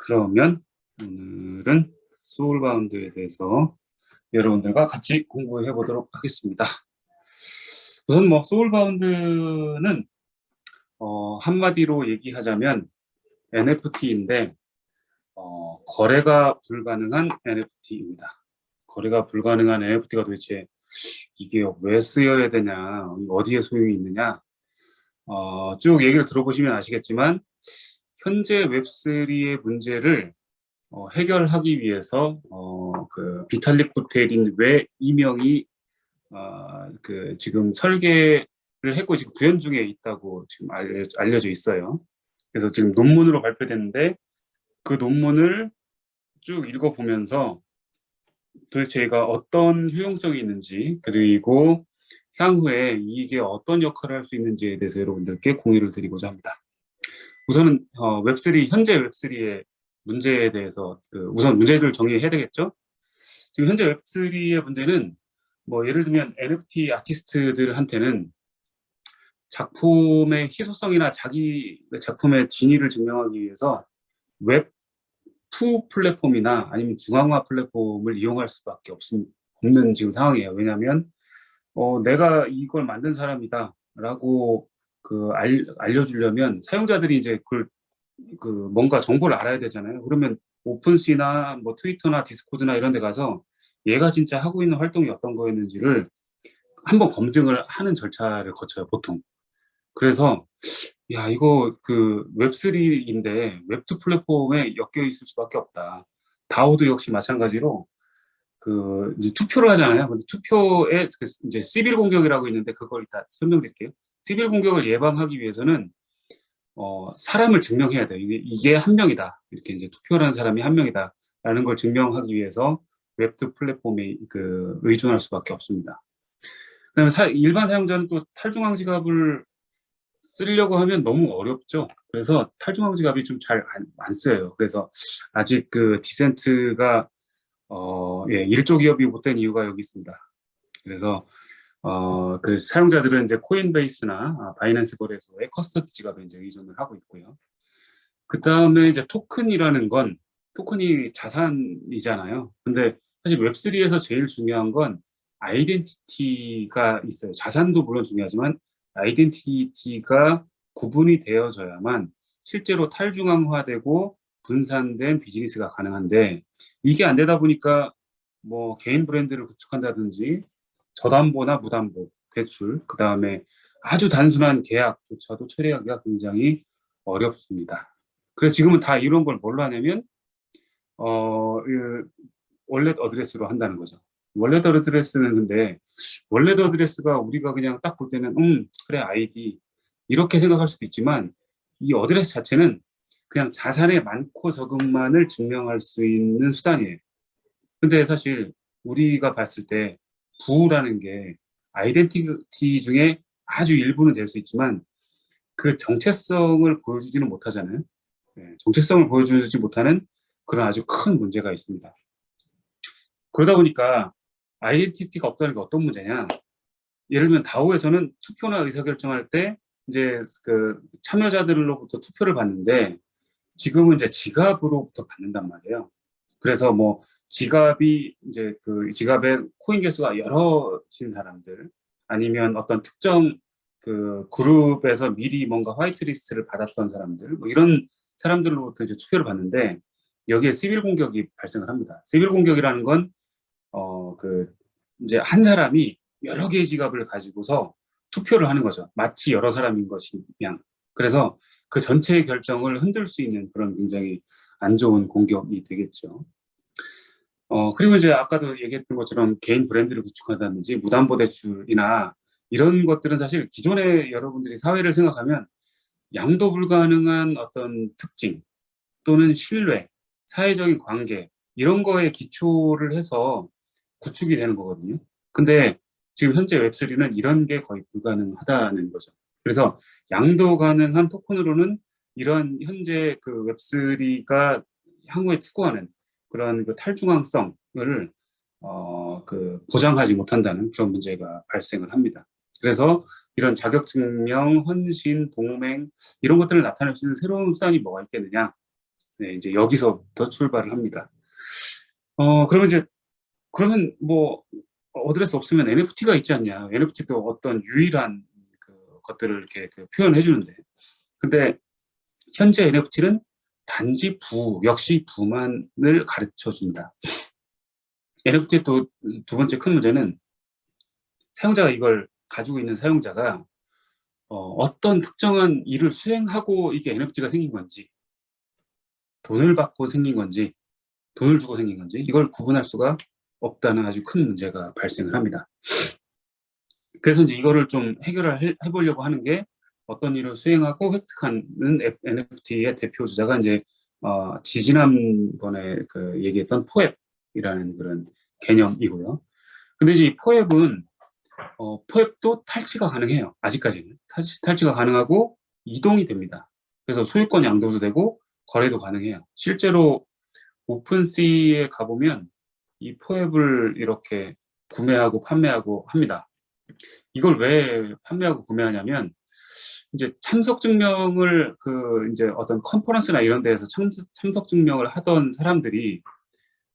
그러면 오늘은 소울바운드에 대해서 여러분들과 같이 공부해 보도록 하겠습니다. 우선 소울바운드는 한마디로 얘기하자면 NFT인데 거래가 불가능한 NFT입니다. 거래가 불가능한 NFT가 도대체 이게 왜 쓰여야 되냐, 어디에 소용이 있느냐, 쭉 얘기를 들어보시면 아시겠지만 현재 웹3의 문제를 해결하기 위해서 그 비탈릭 부테린 외 이명이 지금 설계를 했고 지금 구현 중에 있다고 지금 알려져 있어요. 그래서 지금 논문으로 발표됐는데 그 논문을 쭉 읽어보면서 도대체 얘가 어떤 효용성이 있는지, 그리고 향후에 이게 어떤 역할을 할 수 있는지에 대해서 여러분들께 공유를 드리고자 합니다. 우선은 웹3, 현재 웹3의 문제에 대해서 우선 문제를 정리해야 되겠죠. 지금 현재 웹3의 문제는 예를 들면 NFT 아티스트들한테는 작품의 희소성이나 자기 작품의 진위를 증명하기 위해서 웹2 플랫폼이나 아니면 중앙화 플랫폼을 이용할 수밖에 없는 지금 상황이에요. 왜냐하면 내가 이걸 만든 사람이다 라고 알려주려면 사용자들이 이제 뭔가 정보를 알아야 되잖아요. 그러면 오픈시나 트위터나 디스코드나 이런 데 가서 얘가 진짜 하고 있는 활동이 어떤 거였는지를 한번 검증을 하는 절차를 거쳐요, 보통. 그래서 야, 이거 웹3인데 웹2 플랫폼에 엮여 있을 수밖에 없다. 다오도 역시 마찬가지로 이제 투표를 하잖아요. 근데 투표에 이제 시빌 공격이라고 있는데 그걸 이따 설명드릴게요. 시빌 공격을 예방하기 위해서는 사람을 증명해야 돼요. 이게 한 명이다. 이렇게 이제 투표를 한 사람이 한 명이다. 라는 걸 증명하기 위해서 웹2 플랫폼에 의존할 수밖에 없습니다. 그다음에 일반 사용자는 또 탈중앙 지갑을 쓰려고 하면 너무 어렵죠. 그래서 탈중앙 지갑이 좀 잘 안 쓰여요. 그래서 아직 디센트가 일조 기업이 못 된 이유가 여기 있습니다. 그래서 사용자들은 이제 코인베이스나 바이낸스 거래소의 커스터디 지갑에 이제 의존을 하고 있고요. 그 다음에 이제 토큰이 자산이잖아요. 근데 사실 웹3에서 제일 중요한 건 아이덴티티가 있어요. 자산도 물론 중요하지만 아이덴티티가 구분이 되어져야만 실제로 탈중앙화되고 분산된 비즈니스가 가능한데 이게 안 되다 보니까 개인 브랜드를 구축한다든지 저담보나 무담보, 대출, 그 다음에 아주 단순한 계약조차도 처리하기가 굉장히 어렵습니다. 그래서 지금은 다 이런 걸 뭘로 하냐면 월렛 어드레스로 한다는 거죠. 월렛 어드레스는 근데 월렛 어드레스가 우리가 그냥 딱 볼 때는 그래 아이디 이렇게 생각할 수도 있지만 이 어드레스 자체는 그냥 자산의 많고 적음만을 증명할 수 있는 수단이에요. 근데 사실 우리가 봤을 때 부라는 게 아이덴티티 중에 아주 일부는 될 수 있지만 그 정체성을 보여주지는 못하잖아요. 정체성을 보여주지 못하는 그런 아주 큰 문제가 있습니다. 그러다 보니까 아이덴티티가 없다는 게 어떤 문제냐? 예를 들면 다오에서는 투표나 의사결정할 때 이제 참여자들로부터 투표를 받는데 지금은 이제 지갑으로부터 받는단 말이에요. 그래서 지갑이 이제 지갑에 코인 개수가 여러신 사람들 아니면 어떤 특정 그룹에서 미리 뭔가 화이트리스트를 받았던 사람들 이런 사람들로부터 이제 투표를 받는데 여기에 시빌 공격이 발생을 합니다. 시빌 공격이라는 건 이제 한 사람이 여러 개의 지갑을 가지고서 투표를 하는 거죠. 마치 여러 사람인 것이냐. 그래서 그 전체의 결정을 흔들 수 있는 그런 굉장히 안 좋은 공격이 되겠죠. 그리고 이제 아까도 얘기했던 것처럼 개인 브랜드를 구축한다든지 무담보대출이나 이런 것들은 사실 기존에 여러분들이 사회를 생각하면 양도 불가능한 어떤 특징 또는 신뢰, 사회적인 관계 이런 거에 기초를 해서 구축이 되는 거거든요. 근데 지금 현재 웹3는 이런 게 거의 불가능하다는 거죠. 그래서 양도 가능한 토큰으로는 이런 현재 웹3가 향후에 추구하는 그런 탈중앙성을 보장하지 못한다는 그런 문제가 발생을 합니다. 그래서 이런 자격증명, 헌신, 동맹 이런 것들을 나타낼 수 있는 새로운 수단이 뭐가 있겠느냐? 네, 이제 여기서부터 출발을 합니다. 그러면 뭐 어드레스 없으면 NFT가 있지 않냐? NFT도 어떤 유일한 그 것들을 이렇게 그 표현해 주는데, 근데 현재 NFT는 단지 역시 부만을 가르쳐 준다. NFT의 또 두 번째 큰 문제는 사용자가 이걸 가지고 있는 사용자가 어떤 특정한 일을 수행하고 이게 NFT가 생긴 건지, 돈을 받고 생긴 건지, 돈을 주고 생긴 건지, 이걸 구분할 수가 없다는 아주 큰 문제가 발생을 합니다. 그래서 이제 이거를 좀 해결을 해보려고 하는 게, 어떤 일을 수행하고 획득하는 NFT의 대표 주자가 이제 지지난번에 그 얘기했던 포앱이라는 그런 개념이고요. 근데 이제 이 포앱도 탈취가 가능해요. 아직까지는 탈취가 가능하고 이동이 됩니다. 그래서 소유권 양도도 되고 거래도 가능해요. 실제로 오픈시에 가보면 이 포앱을 이렇게 구매하고 판매하고 합니다. 이걸 왜 판매하고 구매하냐면, 이제 참석 증명을 이제 어떤 컨퍼런스나 이런 데에서 참석 증명을 하던 사람들이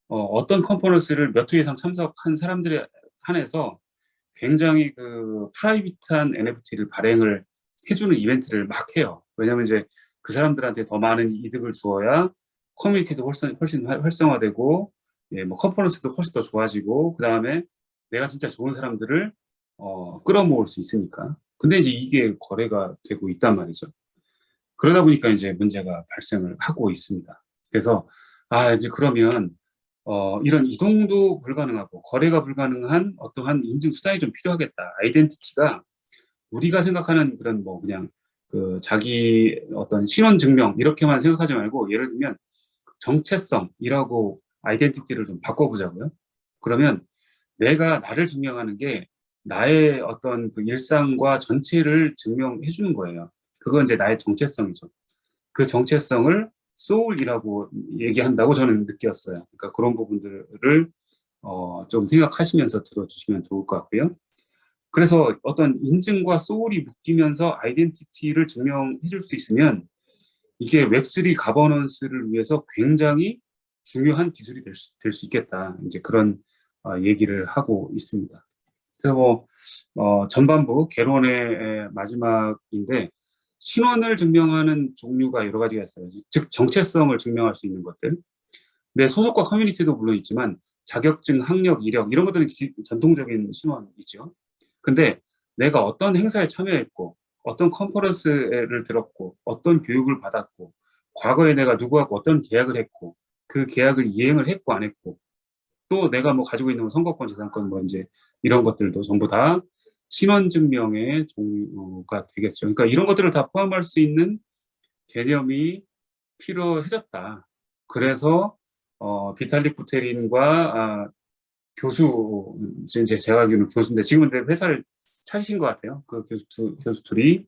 어떤 컨퍼런스를 몇 회 이상 참석한 사람들에 한해서 굉장히 그 프라이빗한 NFT를 발행을 해주는 이벤트를 막 해요. 왜냐하면 이제 그 사람들한테 더 많은 이득을 주어야 커뮤니티도 훨씬 활성화되고, 예, 뭐 컨퍼런스도 훨씬 더 좋아지고, 그 다음에 내가 진짜 좋은 사람들을 끌어모을 수 있으니까. 근데 이제 이게 거래가 되고 있단 말이죠. 그러다 보니까 이제 문제가 발생을 하고 있습니다. 그래서 이제 그러면 이런 이동도 불가능하고 거래가 불가능한 어떠한 인증 수단이 좀 필요하겠다. 아이덴티티가 우리가 생각하는 그런 뭐 그냥 그 자기 어떤 신원 증명 이렇게만 생각하지 말고, 예를 들면 정체성이라고 아이덴티티를 좀 바꿔보자고요. 그러면 내가 나를 증명하는 게 나의 어떤 그 일상과 전체를 증명해 주는 거예요. 그건 이제 나의 정체성이죠. 그 정체성을 소울이라고 얘기한다고 저는 느꼈어요. 그러니까 그런 부분들을 좀 생각하시면서 들어주시면 좋을 것 같고요. 그래서 어떤 인증과 소울이 묶이면서 아이덴티티를 증명해 줄 수 있으면, 이게 웹3 가버넌스를 위해서 굉장히 중요한 기술이 될 수 있겠다. 이제 그런 얘기를 하고 있습니다. 그래서 전반부 개론의 마지막인데, 신원을 증명하는 종류가 여러 가지가 있어요. 즉 정체성을 증명할 수 있는 것들. 내 소속과 커뮤니티도 물론 있지만 자격증, 학력, 이력 이런 것들은 전통적인 신원이죠. 근데 내가 어떤 행사에 참여했고, 어떤 컨퍼런스를 들었고, 어떤 교육을 받았고, 과거에 내가 누구하고 어떤 계약을 했고, 그 계약을 이행을 했고 안 했고, 또 내가 뭐 가지고 있는 선거권, 재산권 뭐 이제 이런 것들도 전부 다 신원 증명의 종류가 되겠죠. 그러니까 이런 것들을 다 포함할 수 있는 개념이 필요해졌다. 그래서 비탈릭 부테린과 교수, 이제 제가 알기로는 교수인데 지금은 회사를 차리신 것 같아요. 그 교수 둘이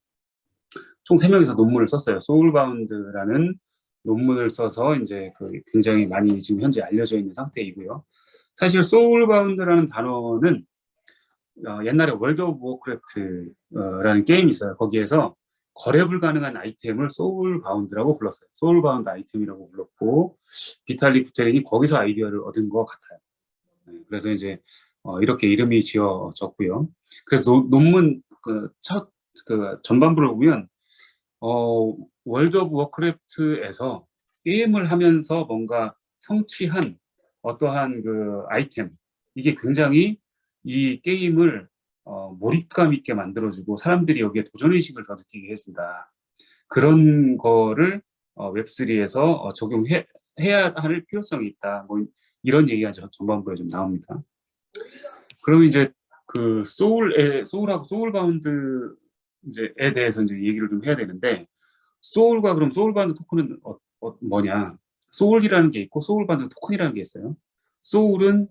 총 3명이서 논문을 썼어요. 소울바운드라는 논문을 써서 이제 굉장히 많이 지금 현재 알려져 있는 상태이고요. 사실 소울바운드라는 단어는 옛날에 월드 오브 워크래프트라는 게임이 있어요. 거기에서 거래 불가능한 아이템을 소울바운드라고 불렀어요. 소울바운드 아이템이라고 불렀고, 비탈리 부테린이 거기서 아이디어를 얻은 것 같아요. 그래서 이제 이렇게 이름이 지어졌고요. 그래서 논문 첫 전반부를 보면 월드 오브 워크래프트에서 게임을 하면서 뭔가 성취한 어떠한 그 아이템, 이게 굉장히 이 게임을 몰입감 있게 만들어주고 사람들이 여기에 도전의식을 더 느끼게 해준다. 그런 거를 웹3에서 적용해야 할 필요성이 있다. 뭐 이런 얘기가 전반부에 좀 나옵니다. 그러면 이제 그 소울하고 소울바운드 이제에 대해서 이제 얘기를 좀 해야 되는데, 소울과 그럼 소울바운드 토큰은 뭐냐? 소울이라는 게 있고 소울바운드 토큰이라는 게 있어요. 소울은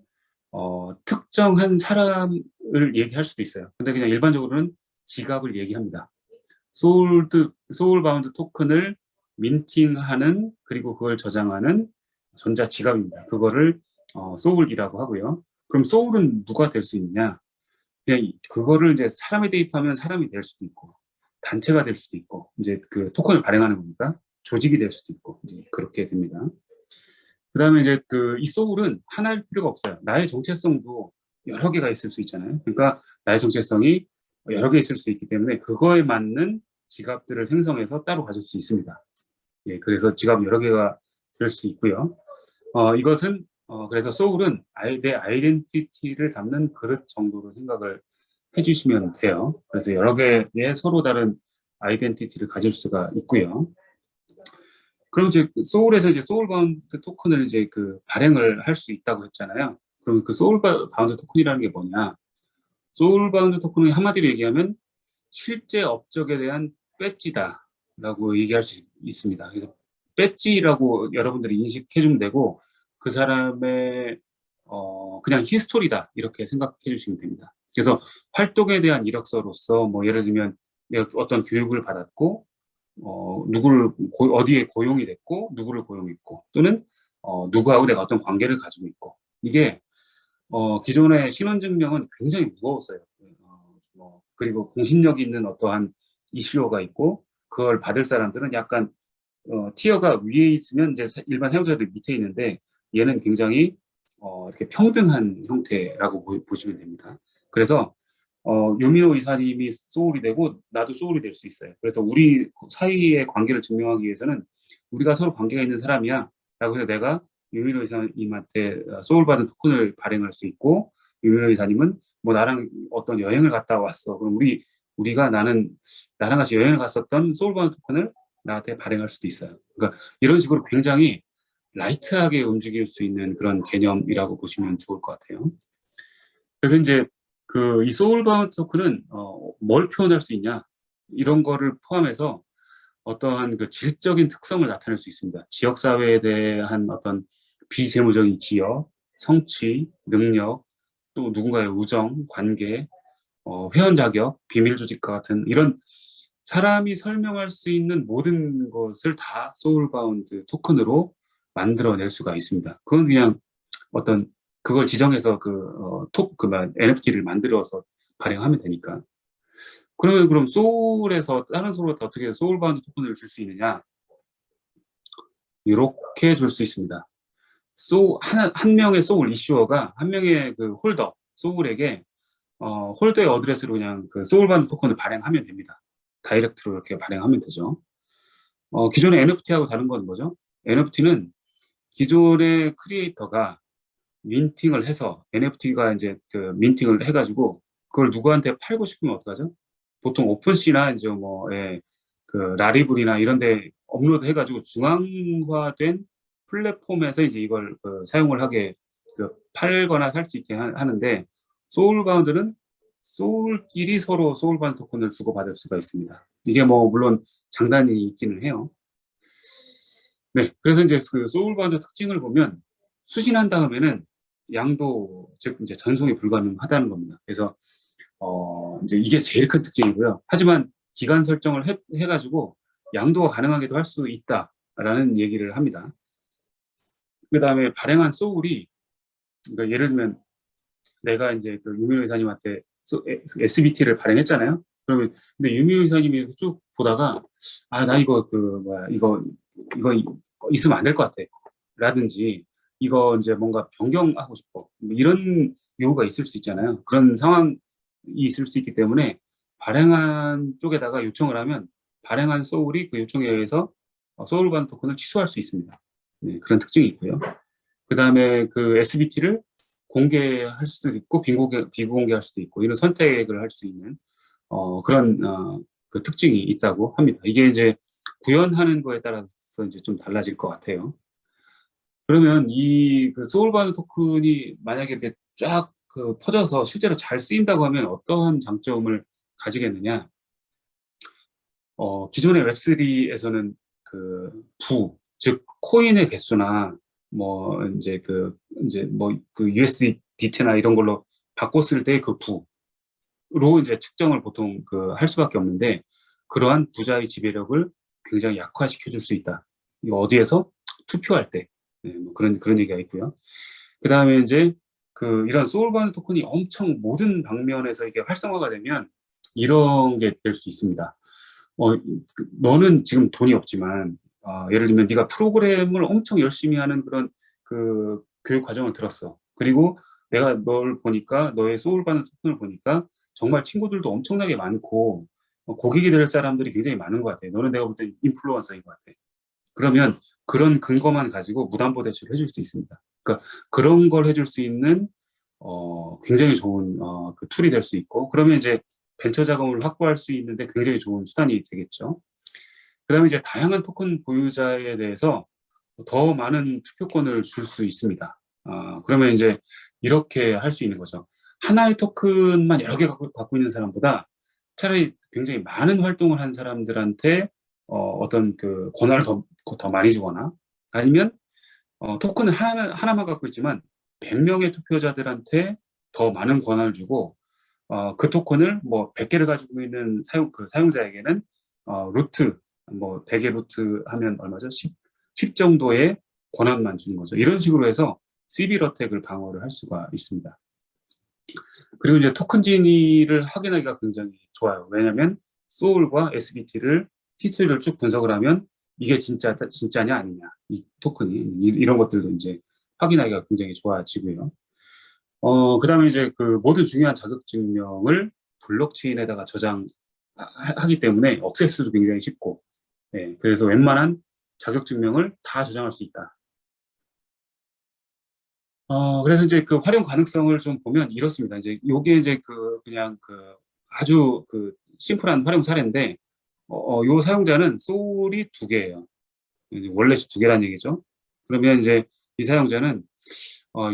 특정한 사람을 얘기할 수도 있어요. 근데 그냥 일반적으로는 지갑을 얘기합니다. 소울바운드 토큰을 민팅하는, 그리고 그걸 저장하는 전자지갑입니다. 그거를 소울이라고 하고요. 그럼 소울은 누가 될 수 있느냐? 그냥 그거를 이제 사람에 대입하면 사람이 될 수도 있고, 단체가 될 수도 있고, 이제 그 토큰을 발행하는 겁니다. 조직이 될 수도 있고 이제 그렇게 됩니다. 그다음에 이제 이 소울은 하나일 필요가 없어요. 나의 정체성도 여러 개가 있을 수 있잖아요. 그러니까 나의 정체성이 여러 개 있을 수 있기 때문에 그거에 맞는 지갑들을 생성해서 따로 가질 수 있습니다. 예, 그래서 지갑 여러 개가 될 수 있고요. 이것은 그래서 소울은 내 아이덴티티를 담는 그릇 정도로 생각을 해주시면 돼요. 그래서 여러 개의 서로 다른 아이덴티티를 가질 수가 있고요. 그럼 이제 소울에서 이제 소울 바운드 토큰을 이제 발행을 할 수 있다고 했잖아요. 그럼 소울 바운드 토큰이라는 게 뭐냐? 소울 바운드 토큰은 한마디로 얘기하면 실제 업적에 대한 배지다라고 얘기할 수 있습니다. 그래서 배지라고 여러분들이 인식해주면 되고 그 사람의 그냥 히스토리다 이렇게 생각해 주시면 됩니다. 그래서 활동에 대한 이력서로서 뭐 예를 들면 내가 어떤 교육을 받았고 누구를 어디에 고용이 됐고 누구를 고용했고 또는 누구하고 내가 어떤 관계를 가지고 있고 이게 기존의 신원증명은 굉장히 무거웠어요. 그리고 공신력 있는 어떠한 이슈어가 있고 그걸 받을 사람들은 약간 티어가 위에 있으면 이제 일반 사용자들 밑에 있는데 얘는 굉장히 이렇게 평등한 형태라고 보시면 됩니다. 그래서 유민호 이사님이 소울이 되고 나도 소울이 될 수 있어요. 그래서 우리 사이의 관계를 증명하기 위해서는 우리가 서로 관계가 있는 사람이야 라고 해서 내가 유민호 이사님한테 소울 받은 토큰을 발행할 수 있고 유민호 이사님은 뭐 나랑 어떤 여행을 갔다 왔어. 그럼 우리가 나랑 같이 여행을 갔었던 소울 받은 토큰을 나한테 발행할 수도 있어요. 그러니까 이런 식으로 굉장히 라이트하게 움직일 수 있는 그런 개념이라고 보시면 좋을 것 같아요. 그래서 이제 이 소울 바운드 토큰은 뭘 표현할 수 있냐 이런 거를 포함해서 어떠한 질적인 특성을 나타낼 수 있습니다. 지역사회에 대한 어떤 비재무적인 기여, 성취, 능력, 또 누군가의 우정, 관계, 회원 자격, 비밀 조직과 같은 이런 사람이 설명할 수 있는 모든 것을 다 소울 바운드 토큰으로 만들어낼 수가 있습니다. 그건 그냥 어떤 그걸 지정해서 NFT를 만들어서 발행하면 되니까. 그럼 소울에서 다른 소울한테 어떻게 소울 바운드 토큰을 줄 수 있느냐? 이렇게 줄 수 있습니다. 한 명의 소울 이슈어가 한 명의 홀더 소울에게 홀더의 어드레스로 그냥 소울 바운드 토큰을 발행하면 됩니다. 다이렉트로 이렇게 발행하면 되죠. 기존의 NFT하고 다른 건 뭐죠? NFT는 기존의 크리에이터가 민팅을 해서 NFT가 이제 민팅을 해가지고 그걸 누구한테 팔고 싶으면 어떡하죠? 보통 오픈시나 이제 라리블이나 이런데 업로드 해가지고 중앙화된 플랫폼에서 이제 이걸 사용을 하게 팔거나 살 수 있게 하는데 소울바운드는 소울끼리 서로 소울바운드 토큰을 주고받을 수가 있습니다. 이게 뭐 물론 장단이 있기는 해요. 네, 그래서 이제 소울바운드 특징을 보면 수신한 다음에는 양도 즉 이제 전송이 불가능하다는 겁니다. 그래서 이제 이게 제일 큰 특징이고요. 하지만 기간 설정을 해가지고 양도가 가능하게도 할 수 있다라는 얘기를 합니다. 그 다음에 발행한 소울이 그러니까 예를 들면 내가 이제 유민호 이사님한테 SBT를 발행했잖아요. 그러면 근데 유민호 이사님이 쭉 보다가 나 이거 이거 있으면 안 될 것 같아. 라든지 이거 이제 뭔가 변경하고 싶어. 이런 요구가 있을 수 있잖아요. 그런 상황이 있을 수 있기 때문에 발행한 쪽에다가 요청을 하면 발행한 소울이 그 요청에 의해서 소울 바운드 토큰을 취소할 수 있습니다. 네, 그런 특징이 있고요. 그 다음에 SBT를 공개할 수도 있고 비공개할 수도 있고 이런 선택을 할 수 있는 그런 특징이 있다고 합니다. 이게 이제 구현하는 거에 따라서 이제 좀 달라질 것 같아요. 그러면 이 소울바운드 토큰이 만약에 이렇게 쫙 퍼져서 실제로 잘 쓰인다고 하면 어떠한 장점을 가지겠느냐? 기존의 웹3에서는 즉 코인의 개수나 뭐 이제 USDT나 이런 걸로 바꿨을 때 부로 이제 측정을 보통 할 수밖에 없는데 그러한 부자의 지배력을 굉장히 약화시켜 줄 수 있다. 이거 어디에서? 투표할 때. 네, 뭐 그런 얘기가 있고요. 그 다음에 이제 이런 소울바운드 토큰이 엄청 모든 방면에서 이게 활성화가 되면 이런 게 될 수 있습니다. 너는 지금 돈이 없지만 예를 들면 네가 프로그램을 엄청 열심히 하는 그런 그 교육 과정을 들었어. 그리고 내가 널 보니까 너의 소울 받는 토큰을 보니까 정말 친구들도 엄청나게 많고 고객이 될 사람들이 굉장히 많은 것 같아. 너는 내가 볼 때 인플루언서인 것 같아. 그러면 그런 근거만 가지고 무담보 대출을 해줄 수 있습니다. 그러니까 그런 걸 해줄 수 있는 굉장히 좋은 그 툴이 될 수 있고, 그러면 이제 벤처 자금을 확보할 수 있는데 굉장히 좋은 수단이 되겠죠. 그다음에 이제 다양한 토큰 보유자에 대해서 더 많은 투표권을 줄 수 있습니다. 그러면 이제 이렇게 할 수 있는 거죠. 하나의 토큰만 여러 개 갖고 있는 사람보다 차라리 굉장히 많은 활동을 한 사람들한테 어떤 그 권한을 더 많이 주거나, 아니면 토큰을 하나만 갖고 있지만 100명의 투표자들한테 더 많은 권한을 주고, 그 토큰을 뭐 100개를 가지고 있는 사용자에게는 루트, 뭐 100의 루트 하면 얼마죠? 10 정도의 권한만 주는 거죠. 이런 식으로 해서 시빌 어택을 방어를 할 수가 있습니다. 그리고 이제 토큰 진위를 확인하기가 굉장히 좋아요. 왜냐하면 소울과 SBT를 히스토리를 쭉 분석을 하면 이게 진짜냐 아니냐, 이 토큰이 이런 것들도 이제 확인하기가 굉장히 좋아지고요. 그다음에 이제 그 모든 중요한 자격 증명을 블록체인에다가 저장하기 때문에 억세스도 굉장히 쉽고, 네, 그래서 웬만한 자격 증명을 다 저장할 수 있다. 그래서 이제 그 활용 가능성을 좀 보면 이렇습니다. 이제 요게 이제 그냥 아주 심플한 활용 사례인데, 요 사용자는 소울이 2개예요. 원래이 2개란 얘기죠. 그러면 이제 이 사용자는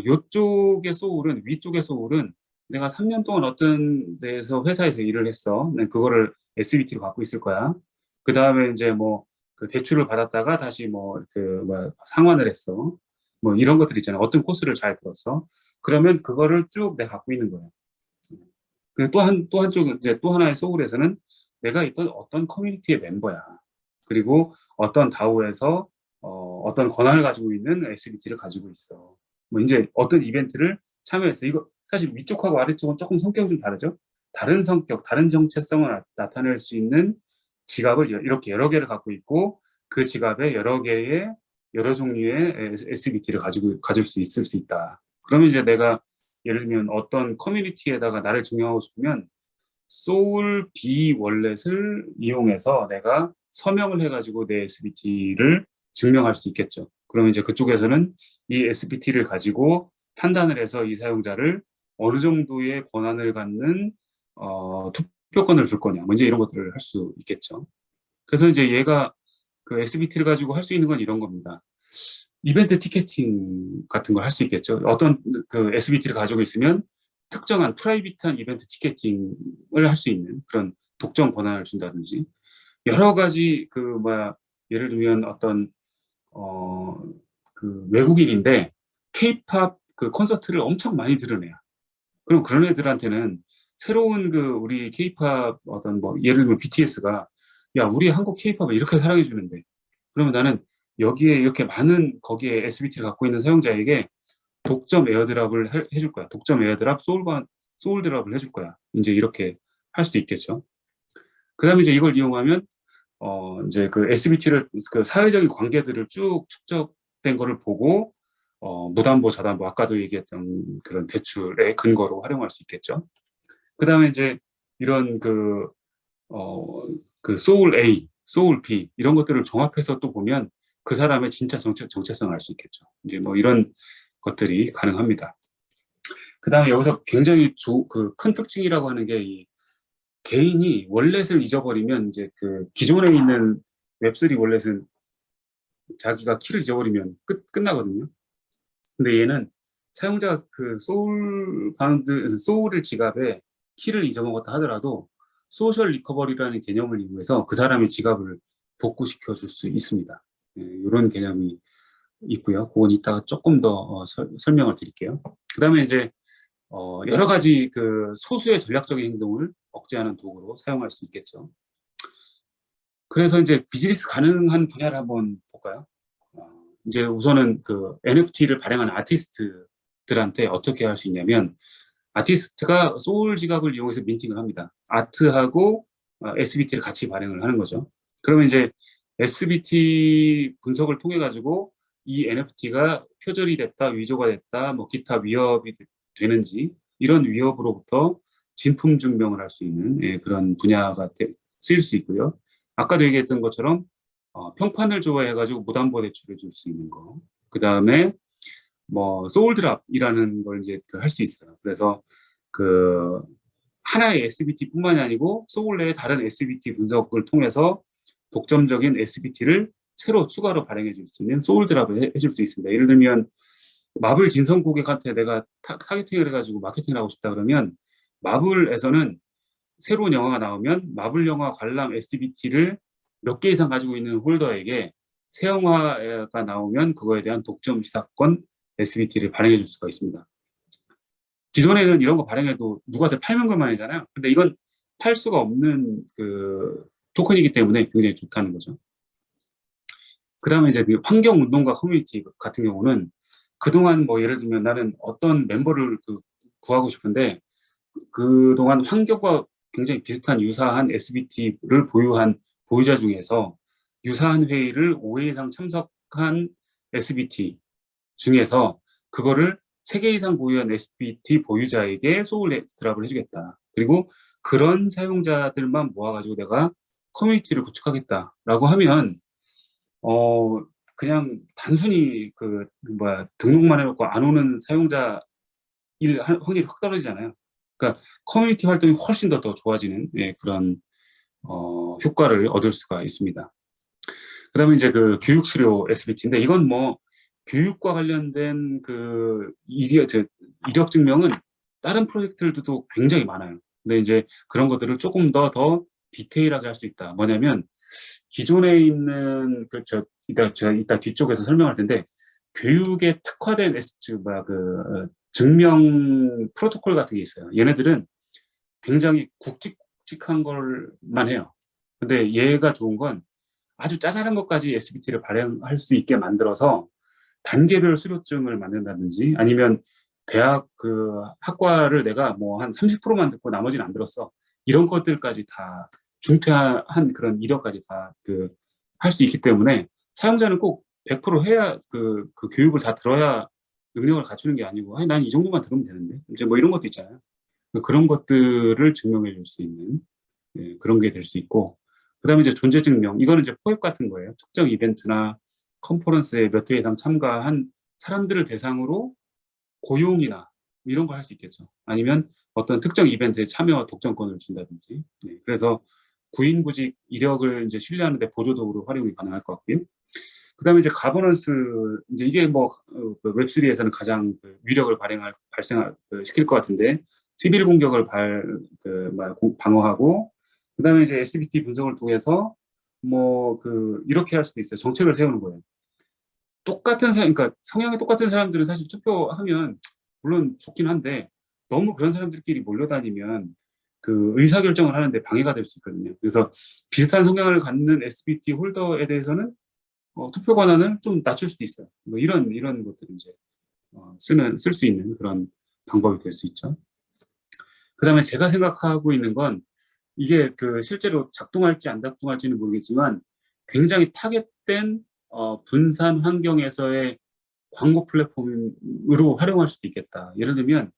요쪽의 소울은, 위쪽의 소울은 내가 3년 동안 어떤 데서 회사에서 일을 했어. 그거를 SBT로 갖고 있을 거야. 그 다음에 이제 뭐 그 대출을 받았다가 다시 상환을 했어. 뭐 이런 것들 있잖아요. 어떤 코스를 잘 들었어. 그러면 그거를 쭉 내가 갖고 있는 거예요. 또 한쪽은 이제 또 하나의 소울에서는 내가 있던 어떤 커뮤니티의 멤버야. 그리고 어떤 다오에서 어떤 권한을 가지고 있는 SBT를 가지고 있어. 뭐 이제 어떤 이벤트를 참여했어. 이거 사실 위쪽하고 아래쪽은 조금 성격이 좀 다르죠. 다른 성격, 다른 정체성을 나타낼 수 있는 지갑을 이렇게 여러 개를 갖고 있고, 그 지갑에 여러 종류의 SBT를 가질 수 있을 수 있다. 그러면 이제 내가 예를 들면 어떤 커뮤니티에다가 나를 증명하고 싶으면 소울 B 월렛을 이용해서 내가 서명을 해가지고 내 SBT를 증명할 수 있겠죠. 그러면 이제 그쪽에서는 이 SBT를 가지고 판단을 해서 이 사용자를 어느 정도의 권한을 갖는 투표권을 줄 거냐, 뭐 이제 이런 것들을 할 수 있겠죠. 그래서 이제 얘가 그 SBT를 가지고 할 수 있는 건 이런 겁니다. 이벤트 티켓팅 같은 걸 할 수 있겠죠. 어떤 그 SBT를 가지고 있으면 특정한 프라이빗한 이벤트 티켓팅을 할 수 있는 그런 독점 권한을 준다든지, 여러 가지 예를 들면 어떤 그 외국인인데 K-팝 그 콘서트를 엄청 많이 들은 애야. 그럼 그런 애들한테는 새로운 우리 K-팝 어떤 예를 들면 BTS가 야, 우리 한국 K-팝을 이렇게 사랑해 주는데, 그러면 나는 여기에 이렇게 많은 거기에 SBT를 갖고 있는 사용자에게 독점 에어드랍을 해줄 거야. 독점 에어드랍 소울 드랍을 해줄 거야. 이제 이렇게 할 수 있겠죠. 그다음에 이제 이걸 이용하면 이제 그 SBT를 그 사회적인 관계들을 쭉 축적된 거를 보고 무담보, 저담보, 아까도 얘기했던 그런 대출의 근거로 활용할 수 있겠죠. 그다음에 이제 이런 그 소울 A, 소울 B 이런 것들을 종합해서 또 보면 그 사람의 진짜 정체성을 알 수 있겠죠. 이제 뭐 이런 것들이 가능합니다. 그다음에 여기서 굉장히 큰 특징이라고 하는 게, 이 개인이 월렛을 잊어버리면 이제 그 기존에 있는 웹3 월렛은 자기가 키를 잊어버리면 끝나거든요. 근데 얘는 사용자가 그 소울을 지갑에 키를 잊어먹었다 하더라도 소셜 리커버리라는 개념을 이용해서 그 사람의 지갑을 복구시켜 줄 수 있습니다. 이런 개념이 있고요. 그건 이따가 조금 더 설명을 드릴게요. 그 다음에 이제 여러 가지 그 소수의 전략적인 행동을 억제하는 도구로 사용할 수 있겠죠. 그래서 이제 비즈니스 가능한 분야를 한번 볼까요? 이제 우선은 그 NFT를 발행하는 아티스트들한테 어떻게 할 수 있냐면, 아티스트가 소울 지갑을 이용해서 민팅을 합니다. 아트하고 SBT를 같이 발행을 하는 거죠. 그러면 이제 SBT 분석을 통해 가지고 이 NFT가 표절이 됐다, 위조가 됐다, 뭐 기타 위협이 되는지 이런 위협으로부터 진품 증명을 할 수 있는 그런 분야가 쓰일 수 있고요. 아까도 얘기했던 것처럼 평판을 좋아해가지고 무담보 대출을 줄 수 있는 거. 그 다음에 뭐 소울드랍이라는 걸 이제 할 수 있어요. 그래서 그 하나의 SBT뿐만이 아니고 소울 내의 다른 SBT 분석을 통해서 독점적인 SBT를 새로 추가로 발행해 줄 수 있는 소울드랍을 해줄 수 있습니다. 예를 들면 마블 진성 고객한테 내가 타겟팅을 해가지고 마케팅을 하고 싶다 그러면 마블에서는 새로운 영화가 나오면 마블 영화 관람 SBT를 몇 개 이상 가지고 있는 홀더에게 새 영화가 나오면 그거에 대한 독점 시사권 SBT를 발행해 줄 수가 있습니다. 기존에는 이런 거 발행해도 누구한테 팔면 것만이잖아요. 근데 이건 팔 수가 없는 그 토큰이기 때문에 굉장히 좋다는 거죠. 그 다음에 이제 그 환경운동가 커뮤니티 같은 경우는 그동안 뭐 예를 들면 나는 어떤 멤버를 구하고 싶은데 그동안 환경과 굉장히 비슷한 유사한 SBT를 보유한 보유자 중에서 유사한 회의를 5회 이상 참석한 SBT 중에서 그거를 3개 이상 보유한 SBT 보유자에게 소울 드랍을 해주겠다. 그리고 그런 사용자들만 모아가지고 내가 커뮤니티를 구축하겠다라고 하면 그냥 단순히 등록만 해놓고 안 오는 사용자 확률이 확 떨어지잖아요. 그러니까 커뮤니티 활동이 훨씬 더 좋아지는 그런 효과를 얻을 수가 있습니다. 그다음에 이제 그 교육 수료 SBT인데 이건 뭐 교육과 관련된 그 이력 증명은 다른 프로젝트들도 굉장히 많아요. 근데 이제 그런 것들을 조금 더 디테일하게 할 수 있다. 뭐냐면 기존에 있는 이따 뒤쪽에서 설명할 텐데 교육에 특화된 증명 프로토콜 같은 게 있어요. 얘네들은 굉장히 굵직굵직한 걸만 해요. 근데 얘가 좋은 건 아주 짜잘한 것까지 SBT를 발행할 수 있게 만들어서 단계별 수료증을 만든다든지 아니면 대학 학과를 내가 뭐 한 30%만 듣고 나머지는 안 들었어. 이런 것들까지 다 중퇴한 그런 이력까지 다 할 수 있기 때문에 사용자는 꼭 100% 해야 그 교육을 다 들어야 능력을 갖추는 게 아니고 난 이 정도만 들으면 되는데 이제 뭐 이런 것도 있잖아요. 그런 것들을 증명해 줄 수 있는 그런 게 될 수 있고 그다음에 이제 존재 증명 이거는 이제 포획 같은 거예요. 특정 이벤트나 컨퍼런스에 몇 회 이상 참가한 사람들을 대상으로 고용이나 이런 걸 할 수 있겠죠. 아니면 어떤 특정 이벤트에 참여 독점권을 준다든지. 그래서 구인구직 이력을 이제 신뢰하는 데 보조도구로 활용이 가능할 것 같고요. 그다음에 이제 가버넌스 이제 이게 뭐 웹3에서는 가장 위력을 시킬 것 같은데 시빌 공격을 방어하고 그다음에 이제 SBT 분석을 통해서 뭐 이렇게 할 수도 있어요. 정책을 세우는 거예요. 그러니까 성향이 똑같은 사람들은 사실 투표하면 물론 좋긴 한데 너무 그런 사람들끼리 몰려다니면 그 의사결정을 하는데 방해가 될 수 있거든요. 그래서 비슷한 성향을 갖는 SBT 홀더에 대해서는 투표 권한을 좀 낮출 수도 있어요. 뭐 이런 것들을 이제 쓸 수 있는 그런 방법이 될 수 있죠. 그다음에 제가 생각하고 있는 건 이게 실제로 작동할지 안 작동할지는 모르겠지만 굉장히 타겟된 분산 환경에서의 광고 플랫폼으로 활용할 수도 있겠다. 예를 들면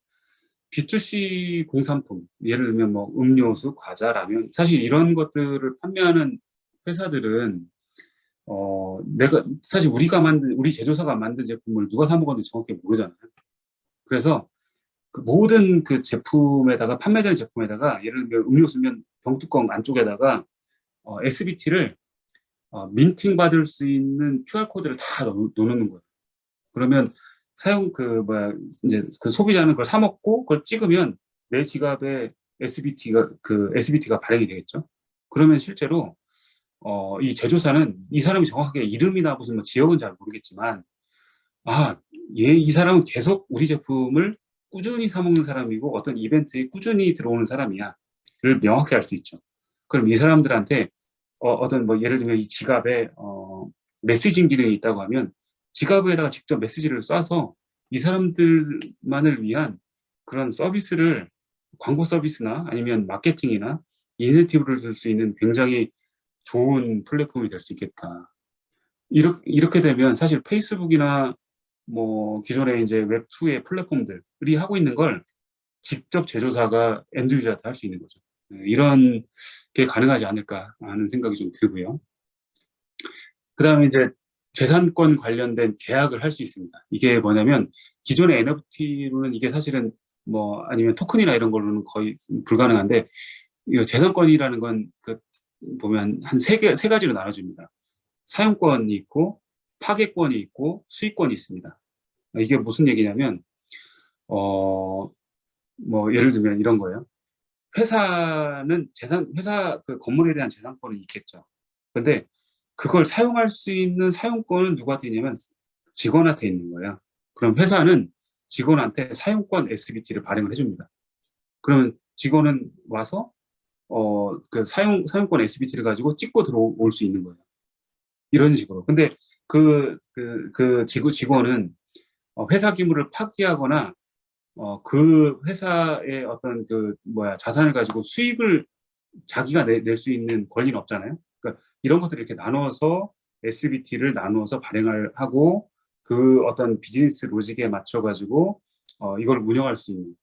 B2C 공산품, 예를 들면 뭐 음료수, 과자, 라면 사실 이런 것들을 판매하는 회사들은 내가 사실 우리 제조사가 만든 제품을 누가 사 먹었는지 정확히 모르잖아요. 그래서 모든 제품에다가 판매되는 제품에다가 예를 들면 음료수면 병뚜껑 안쪽에다가 SBT를 민팅 받을 수 있는 QR 코드를 다 넣는 거예요. 그러면 이제 소비자는 그걸 사 먹고 그걸 찍으면 내 지갑에 SBT가 발행이 되겠죠. 그러면 실제로 이 제조사는 이 사람이 정확하게 이름이나 무슨 뭐 지역은 잘 모르겠지만 이 사람은 계속 우리 제품을 꾸준히 사 먹는 사람이고 어떤 이벤트에 꾸준히 들어오는 사람이야를 명확히 알 수 있죠. 그럼 이 사람들한테 어떤 뭐 예를 들면 이 지갑에 메시징 기능이 있다고 하면 지갑에다가 직접 메시지를 쏴서 이 사람들만을 위한 그런 서비스를 광고 서비스나 아니면 마케팅이나 인센티브를 줄 수 있는 굉장히 좋은 플랫폼이 될 수 있겠다. 이렇게 되면 사실 페이스북이나 뭐 기존의 이제 웹2의 플랫폼들이 하고 있는 걸 직접 제조사가 엔드 유저한테 할 수 있는 거죠. 이런 게 가능하지 않을까 하는 생각이 좀 들고요. 그 다음에 이제 재산권 관련된 계약을 할 수 있습니다. 이게 뭐냐면 기존의 NFT로는 이게 사실은 뭐 아니면 토큰이나 이런 걸로는 거의 불가능한데, 이 재산권이라는 건 그 보면 한 세 가지로 나눠집니다. 사용권이 있고 파괴권이 있고 수익권이 있습니다. 이게 무슨 얘기냐면 뭐 예를 들면 이런 거예요. 회사는 회사 그 건물에 대한 재산권은 있겠죠. 근데 그걸 사용할 수 있는 사용권은 누구한테 있냐면 직원한테 있는 거예요. 그럼 회사는 직원한테 사용권 SBT를 발행을 해줍니다. 그러면 직원은 와서 그 사용권 SBT를 가지고 찍고 들어올 수 있는 거예요. 이런 식으로. 근데 그 직원은 회사 기물을 파기하거나 그 회사의 어떤 자산을 가지고 수익을 자기가 낼 수 있는 권리는 없잖아요. 그러니까 이런 것들을 이렇게 나눠서 SBT를 나누어서 발행을 하고 그 어떤 비즈니스 로직에 맞춰 가지고 이걸 운영할 수 있는,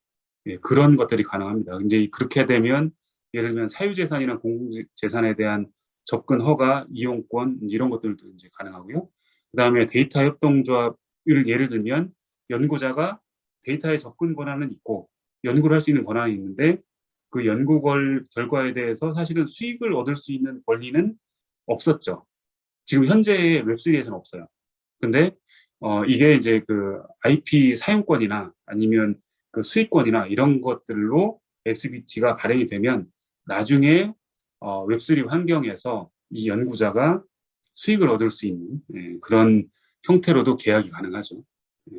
예, 그런 것들이 가능합니다. 이제 그렇게 되면 예를 들면 사유재산이나 공공재산에 대한 접근 허가, 이용권 이런 것들도 이제 가능하고요. 그다음에 데이터 협동조합을 예를 들면 연구자가 데이터의 접근 권한은 있고 연구를 할 수 있는 권한이 있는데 그 연구 결과에 대해서 사실은 수익을 얻을 수 있는 권리는 없었죠. 지금 현재의 웹3에서는 없어요. 근데 이게 이제 그 IP 사용권이나 아니면 그 수익권이나 이런 것들로 SBT가 발행이 되면 나중에 웹3 환경에서 이 연구자가 수익을 얻을 수 있는, 예, 그런 형태로도 계약이 가능하죠. 예.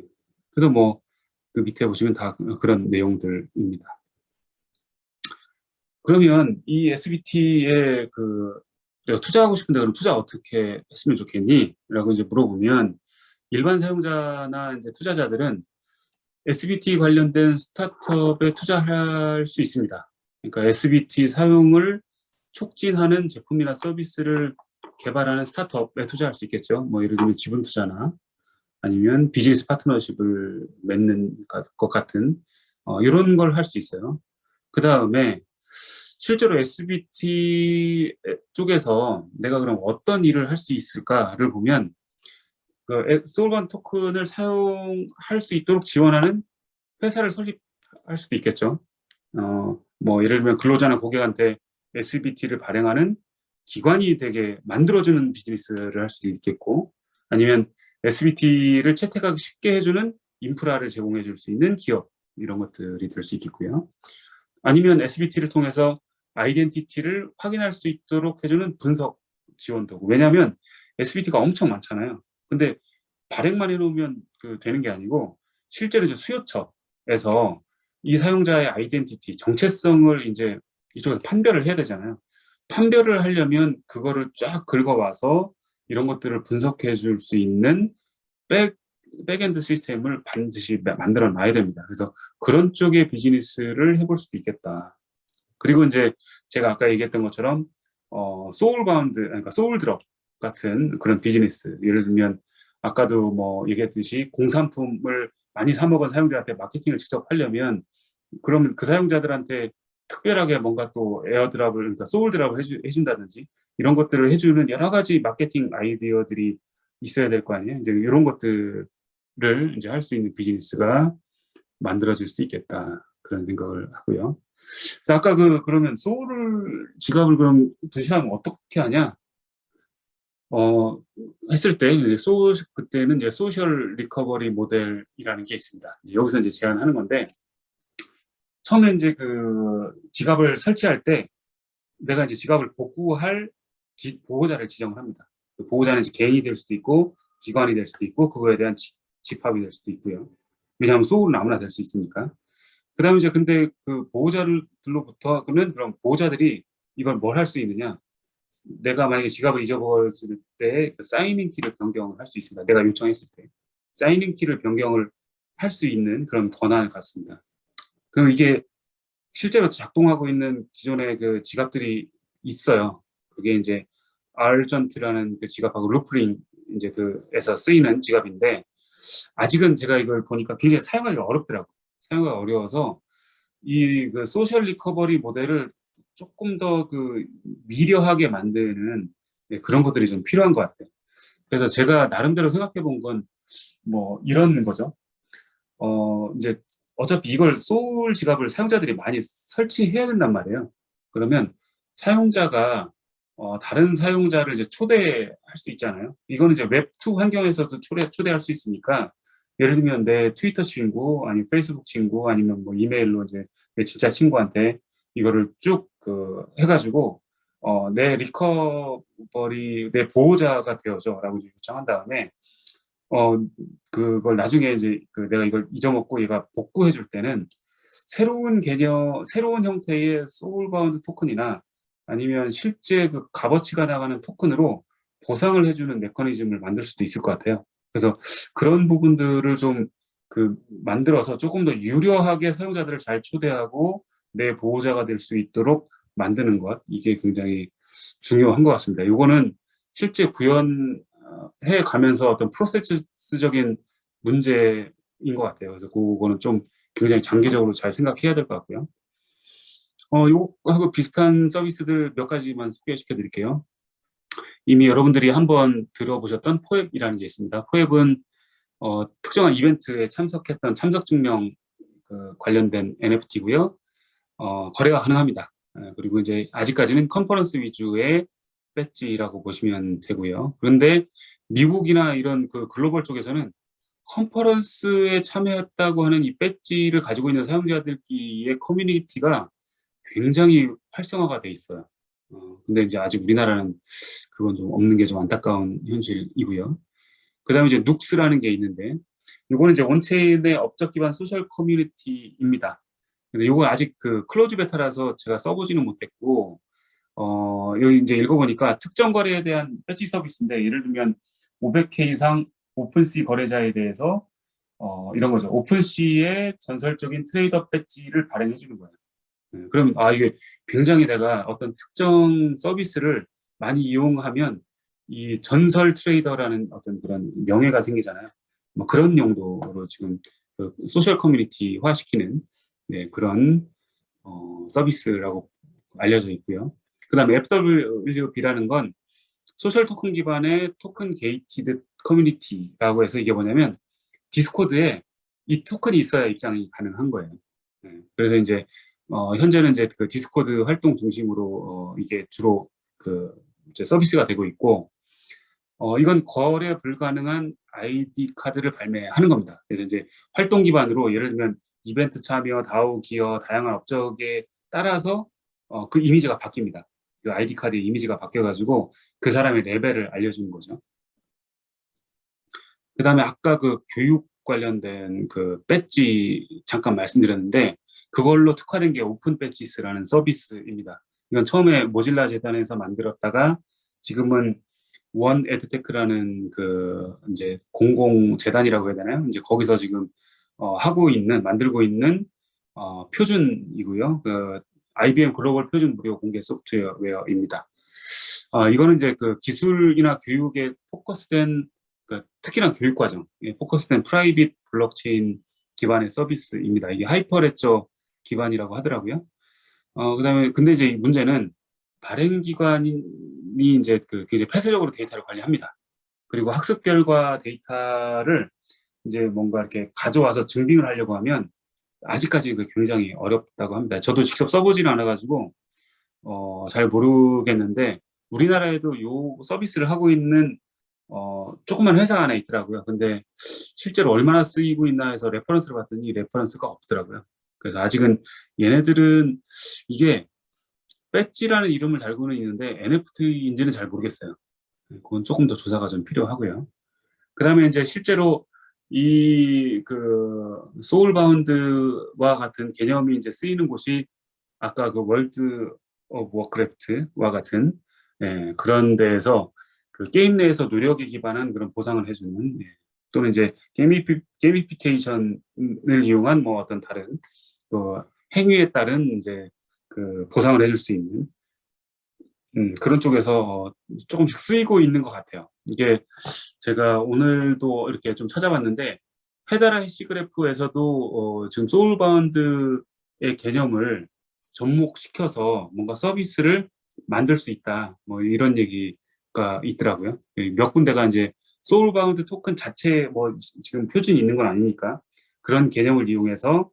그래서 뭐 그 밑에 보시면 다 그런 내용들입니다. 그러면 이 SBT에 내가 투자하고 싶은데 그럼 투자 어떻게 했으면 좋겠니? 라고 이제 물어보면 일반 사용자나 이제 투자자들은 SBT 관련된 스타트업에 투자할 수 있습니다. 그러니까 SBT 사용을 촉진하는 제품이나 서비스를 개발하는 스타트업에 투자할 수 있겠죠. 뭐 예를 들면 지분 투자나 아니면 비즈니스 파트너십을 맺는 것 같은 이런 걸 할 수 있어요. 그 다음에 실제로 SBT 쪽에서 내가 그럼 어떤 일을 할 수 있을까를 보면 그 소울반 토큰을 사용할 수 있도록 지원하는 회사를 설립할 수도 있겠죠. 뭐 예를 들면 근로자나 고객한테 SBT를 발행하는 기관이 되게 만들어주는 비즈니스를 할 수도 있겠고, 아니면 SBT를 채택하기 쉽게 해주는 인프라를 제공해 줄 수 있는 기업, 이런 것들이 될 수 있겠고요. 아니면 SBT를 통해서 아이덴티티를 확인할 수 있도록 해주는 분석 지원도. 왜냐하면 SBT가 엄청 많잖아요. 근데 발행만 해놓으면 되는 게 아니고 실제로 이제 수요처에서 이 사용자의 아이덴티티, 정체성을 이제 이쪽에서 판별을 해야 되잖아요. 판별을 하려면 그거를 쫙 긁어와서 이런 것들을 분석해 줄 수 있는 백엔드 시스템을 반드시 만들어 놔야 됩니다. 그래서 그런 쪽의 비즈니스를 해볼 수도 있겠다. 그리고 이제 제가 아까 얘기했던 것처럼 소울바운드, 그러니까 소울드롭 같은 그런 비즈니스, 예를 들면 아까도 뭐 얘기했듯이 공산품을 많이 사 먹은 사용자한테 마케팅을 직접 하려면 그러면 그 사용자들한테 특별하게 뭔가 또 에어드랍을, 그러니까 소울드랍을 해준다든지 이런 것들을 해주는 여러 가지 마케팅 아이디어들이 있어야 될 거 아니에요. 이제 이런 것들을 이제 할 수 있는 비즈니스가 만들어질 수 있겠다, 그런 생각을 하고요. 그래서 아까 그러면 소울 지갑을 그럼 분실하면 어떻게 하냐? 했을 때 그때는 이제 소셜 리커버리 모델이라는 게 있습니다. 여기서 이제 제안하는 건데, 처음에 이제 그 지갑을 설치할 때 내가 이제 지갑을 복구할 보호자를 지정을 합니다. 그 보호자는 이제 개인이 될 수도 있고 기관이 될 수도 있고 그거에 대한 집합이 될 수도 있고요. 왜냐하면 소울은 아무나 될 수 있으니까. 그다음에 이제 근데 그 보호자들로부터는 그럼 보호자들이 이걸 뭘 할 수 있느냐? 내가 만약에 지갑을 잊어버렸을 때 사이닝 키를 변경을 할 수 있습니다. 내가 요청했을 때 사이닝 키를 변경을 할 수 있는 그런 권한을 갖습니다. 그럼 이게 실제로 작동하고 있는 기존의 그 지갑들이 있어요. 그게 이제 아르전트라는 그 지갑하고 루프링 이제 그에서 쓰이는 지갑인데 아직은 제가 이걸 보니까 굉장히 사용하기가 어렵더라고요. 사용하기가 어려워서 이 그 소셜 리커버리 모델을 조금 더 그 미려하게 만드는 네, 그런 것들이 좀 필요한 것 같아요. 그래서 제가 나름대로 생각해 본 건 뭐 이런 거죠. 이제 어차피 이걸 소울 지갑을 사용자들이 많이 설치해야 된단 말이에요. 그러면 사용자가 다른 사용자를 이제 초대할 수 있잖아요. 이거는 이제 웹2 환경에서도 초대할 수 있으니까 예를 들면 내 트위터 친구, 아니면 페이스북 친구, 아니면 뭐 이메일로 이제 내 진짜 친구한테 이거를 쭉 해가지고 내 리커버리, 내 보호자가 되어줘라고 요청한 다음에 어, 그걸 나중에 이제 내가 이걸 잊어먹고 얘가 복구해 줄 때는 새로운 형태의 소울바운드 토큰이나 아니면 실제 그 값어치가 나가는 토큰으로 보상을 해주는 메커니즘을 만들 수도 있을 것 같아요. 그래서 그런 부분들을 좀 만들어서 조금 더 유려하게 사용자들을 잘 초대하고 내 보호자가 될 수 있도록 만드는 것, 이게 굉장히 중요한 것 같습니다. 이거는 실제 구현해 가면서 어떤 프로세스적인 문제인 것 같아요. 그래서 그거는 좀 굉장히 장기적으로 잘 생각해야 될 것 같고요. 요거하고 비슷한 서비스들 몇 가지만 소개시켜 드릴게요. 이미 여러분들이 한번 들어보셨던 포앱이라는 게 있습니다. 포앱은 특정한 이벤트에 참석했던 참석 증명 관련된 NFT고요. 거래가 가능합니다. 그리고 이제 아직까지는 컨퍼런스 위주의 배지라고 보시면 되고요. 그런데 미국이나 이런 그 글로벌 쪽에서는 컨퍼런스에 참여했다고 하는 이 배지를 가지고 있는 사용자들끼리의 커뮤니티가 굉장히 활성화가 돼 있어요. 근데 이제 아직 우리나라는 그건 좀 없는 게 좀 안타까운 현실이고요. 그다음에 이제 눅스라는 게 있는데 이거는 이제 온체인의 업적 기반 소셜 커뮤니티입니다. 근데 이거 아직 클로즈 베타라서 제가 써보지는 못했고 여기 이제 읽어보니까 특정 거래에 대한 배지 서비스인데 예를 들면 500K 이상 오픈시 거래자에 대해서 이런 거죠. 오픈시의 전설적인 트레이더 배지를 발행해 주는 거예요. 그럼 이게 굉장히 내가 어떤 특정 서비스를 많이 이용하면 이 전설 트레이더라는 어떤 그런 명예가 생기잖아요. 뭐 그런 용도로 지금 소셜 커뮤니티화 시키는 네, 그런 서비스라고 알려져 있고요. 그 다음에 FWB라는 건 소셜 토큰 기반의 토큰 게이티드 커뮤니티라고 해서 이게 뭐냐면 디스코드에 이 토큰이 있어야 입장이 가능한 거예요. 네, 그래서 이제 현재는 이제 그 디스코드 활동 중심으로 이게 주로 이제 서비스가 되고 있고 이건 거래 불가능한 아이디 카드를 발매하는 겁니다. 그래서 이제 활동 기반으로 예를 들면 이벤트 참여, 다오 기여, 다양한 업적에 따라서 그 이미지가 바뀝니다. 그 아이디 카드의 이미지가 바뀌어가지고 그 사람의 레벨을 알려주는 거죠. 그 다음에 아까 그 교육 관련된 그 배지 잠깐 말씀드렸는데 그걸로 특화된 게 오픈 배지스라는 서비스입니다. 이건 처음에 모질라 재단에서 만들었다가 지금은 원 에드테크라는 이제 공공 재단이라고 해야 되나요? 이제 거기서 지금 만들고 있는 표준이고요. IBM 글로벌 표준 무료 공개 소프트웨어입니다. 이거는 이제 기술이나 교육에 포커스된 특히나 교육 과정, 포커스된 프라이빗 블록체인 기반의 서비스입니다. 이게 하이퍼레저 기반이라고 하더라고요. 그다음에 근데 이제 이 문제는 발행기관이 이제 굉장히 폐쇄적으로 데이터를 관리합니다. 그리고 학습 결과 데이터를 이제 뭔가 이렇게 가져와서 증빙을 하려고 하면 아직까지 굉장히 어렵다고 합니다. 저도 직접 써보지는 않아가지고 잘 모르겠는데 우리나라에도 요 서비스를 하고 있는 조그만 회사 하나 있더라고요. 근데 실제로 얼마나 쓰이고 있나 해서 레퍼런스를 봤더니 레퍼런스가 없더라고요. 그래서 아직은 얘네들은 이게 배지라는 이름을 달고는 있는데 NFT인지는 잘 모르겠어요. 그건 조금 더 조사가 좀 필요하고요. 그 다음에 이제 실제로 이 소울바운드와 같은 개념이 이제 쓰이는 곳이 아까 월드 오브 워크래프트와 같은 그런 데에서 게임 내에서 노력에 기반한 그런 보상을 해주는 또는 이제 게이미피케이션을 이용한 뭐 어떤 다른 행위에 따른 이제 보상을 해줄 수 있는 그런 쪽에서 조금씩 쓰이고 있는 것 같아요. 이게 제가 오늘도 이렇게 좀 찾아봤는데 페데라 해시그래프에서도 지금 소울바운드의 개념을 접목시켜서 뭔가 서비스를 만들 수 있다. 뭐 이런 얘기가 있더라고요. 몇 군데가 이제 소울바운드 토큰 자체 뭐 지금 표준이 있는 건 아니니까 그런 개념을 이용해서